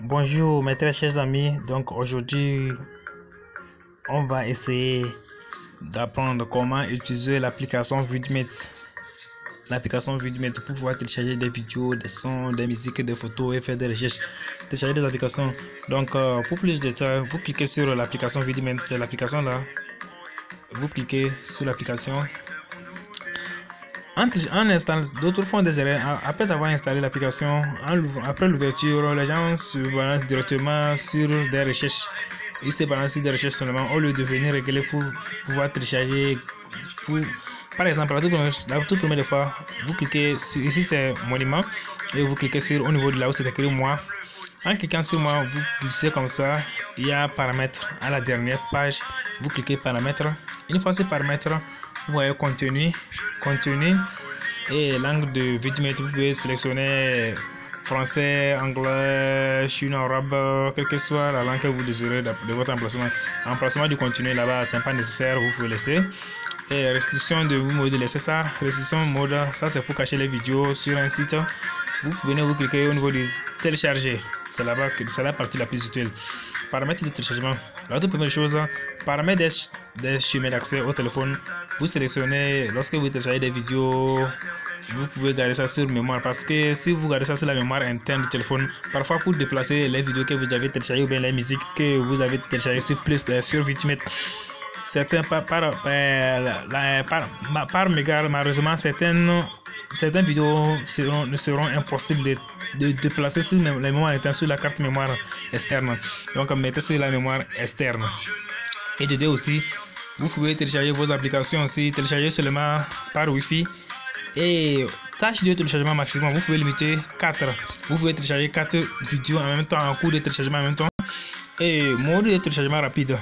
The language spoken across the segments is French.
Bonjour mes très chers amis, donc aujourd'hui on va essayer d'apprendre comment utiliser l'application Vidmate. L'application Vidmate pour pouvoir télécharger des vidéos, des sons, des musiques, des photos et faire des recherches. Télécharger des applications. Donc pour plus de détails, vous cliquez sur l'application Vidmate, c'est l'application là. Vous cliquez sur l'application. En installant, d'autres font des erreurs. Après avoir installé l'application, après l'ouverture, les gens se balancent directement sur des recherches. Ils se balancent sur des recherches seulement au lieu de venir régler pour pouvoir télécharger. Par exemple, la toute première fois, vous cliquez sur, ici c'est monument, et vous cliquez sur au niveau de là où c'est écrit moi. En cliquant sur moi, vous glissez comme ça, il y a paramètres à la dernière page, vous cliquez paramètres. Une fois sur paramètres, vous voyez contenu et langue de Vidmate. Vous pouvez sélectionner français, anglais, chinois, arabe, quelle que soit la langue que vous désirez de votre emplacement du contenu là-bas, c'est pas nécessaire, vous pouvez laisser. Et restriction de mode, laissez ça. Restriction mode, ça c'est pour cacher les vidéos sur un site. Vous venez vous cliquer au niveau de télécharger, c'est là-bas que c'est la partie la plus utile. Paramètres de téléchargement. La toute première chose, paramètres des chemins d'accès au téléphone. Vous sélectionnez, lorsque vous téléchargez des vidéos, vous pouvez garder ça sur mémoire, parce que si vous gardez ça sur la mémoire interne du téléphone, parfois pour déplacer les vidéos que vous avez téléchargées ou bien les musiques que vous avez téléchargées sur Vidmate, certains par mégarde, malheureusement certaines vidéos ne seront impossibles de déplacer sur la mémoire interne, sur la carte mémoire externe. Donc mettez sur la mémoire externe. Et de deux aussi, vous pouvez télécharger vos applications aussi, télécharger seulement par Wi-Fi. Et tâche de téléchargement maximum, vous pouvez limiter 4. Vous pouvez télécharger 4 vidéos en même temps, en cours de téléchargement en même temps. Et mode de téléchargement rapide.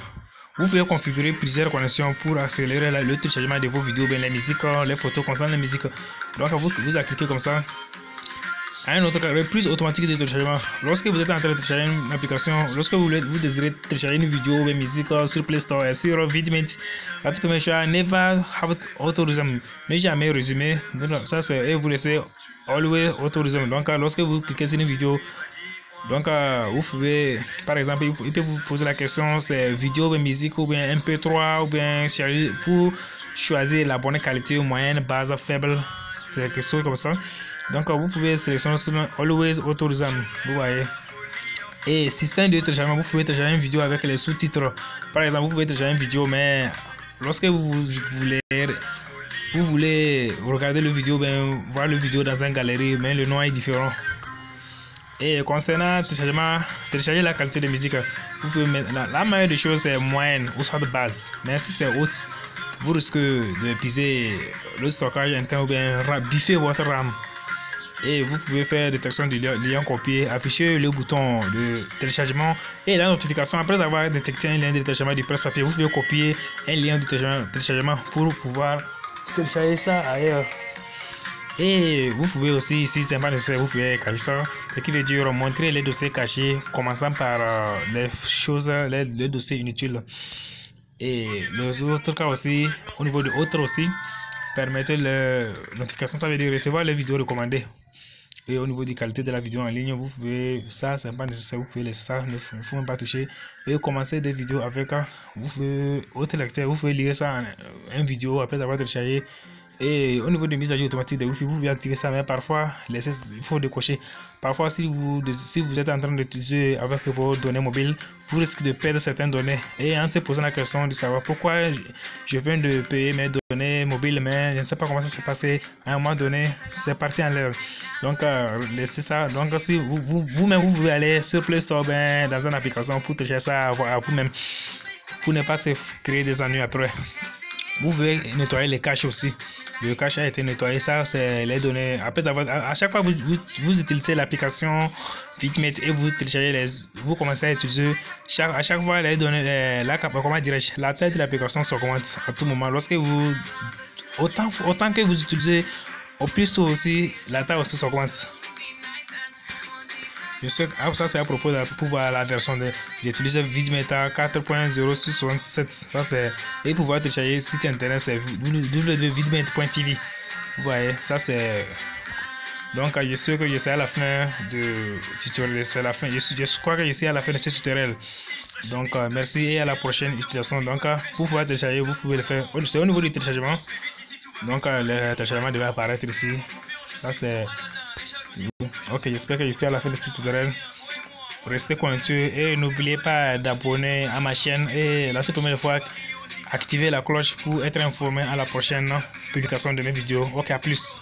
Vous pouvez configurer plusieurs connexions pour accélérer le téléchargement de vos vidéos, bien les musiques, les photos, concernant les musiques. Donc vous cliquez comme ça. Un autre plus automatique de téléchargement. Lorsque vous êtes en train de télécharger une application, lorsque vous désirez télécharger une vidéo ou une musique sur Play Store et sur Vidmate, la toute première chose, never have autorism, ne jamais résumer. Ça c'est, et vous laissez always autorism. Donc lorsque vous cliquez sur une vidéo, donc vous pouvez, par exemple, il peut vous poser la question, c'est vidéo, musique ou bien MP3 ou bien pour choisir la bonne qualité, moyenne, basse, faible, c'est quelque chose comme ça. Donc vous pouvez sélectionner Always Authorism, vous voyez. Et système de téléchargement, vous pouvez télécharger une vidéo avec les sous-titres. Par exemple, vous pouvez télécharger une vidéo, mais lorsque vous voulez regarder le vidéo, ben voir le vidéo dans une galerie, mais le nom est différent. Et concernant télécharger la qualité de musique, vous pouvez mettre la meilleure des choses c'est moyenne ou soit de base. Mais si c'est haute, vous risquez de piser le stockage interne ou bien biffer votre RAM. Et vous pouvez faire détection du lien copié, afficher le bouton de téléchargement et la notification. Après avoir détecté un lien de téléchargement du presse-papier, vous pouvez copier un lien de téléchargement pour pouvoir télécharger ça ailleurs. Et vous pouvez aussi, si c'est pas nécessaire, vous pouvez cacher ça, ce qui veut dire montrer les dossiers cachés, commençant par les choses, les dossiers inutiles. Et les autres cas aussi, au niveau de autres aussi, permettez la notification, ça veut dire recevoir les vidéos recommandées. Et au niveau de la qualité de la vidéo en ligne, vous pouvez, ça c'est pas nécessaire, vous pouvez laisser ça, il ne faut même pas toucher. Et commencer des vidéos avec, vous pouvez, autre lecteur, vous pouvez lire ça en vidéo après avoir téléchargé. Et au niveau de mise à jour automatique de Wi-Fi, vous pouvez activer ça, mais parfois il faut décocher. Parfois, si vous êtes en train d'utiliser avec vos données mobiles, vous risquez de perdre certaines données. Et en se posant la question de savoir pourquoi je viens de payer mes données mobiles, mais je ne sais pas comment ça s'est passé, à un moment donné, c'est parti en l'air. Donc, laissez ça. Donc, si vous-même, vous pouvez aller sur Play Store, ben, dans une application pour télécharger ça à vous-même, pour ne pas se créer des ennuis après. Vous pouvez nettoyer les caches aussi. Le cache a été nettoyé, ça c'est les données. Après avoir, à chaque fois vous utilisez l'application Vidmate et vous téléchargez vous commencez à utiliser à chaque fois les données, comment dirais-je, la taille de l'application s'augmente à tout moment. Lorsque vous autant que vous utilisez, au plus aussi la taille aussi s'augmente. Je sais que ça c'est à propos pour voir la version j'utilise Vidmate 4.0667. Ça c'est, et pour pouvoir télécharger site internet c'est www.vidmate.tv. Vous voyez, ça c'est Donc je suis que je suis à la fin de tutoriel, c'est la fin, je crois que je suis à la fin de ce tutoriel. Donc merci et à la prochaine utilisation. Donc pour pouvoir télécharger, vous pouvez le faire, c'est au niveau du téléchargement. Donc le téléchargement devrait apparaître ici. Ça c'est ok, j'espère que je suis à la fin de ce tutoriel. Restez connectés et n'oubliez pas d'abonner à ma chaîne et la toute première fois activez la cloche pour être informé à la prochaine publication de mes vidéos. Ok, à plus.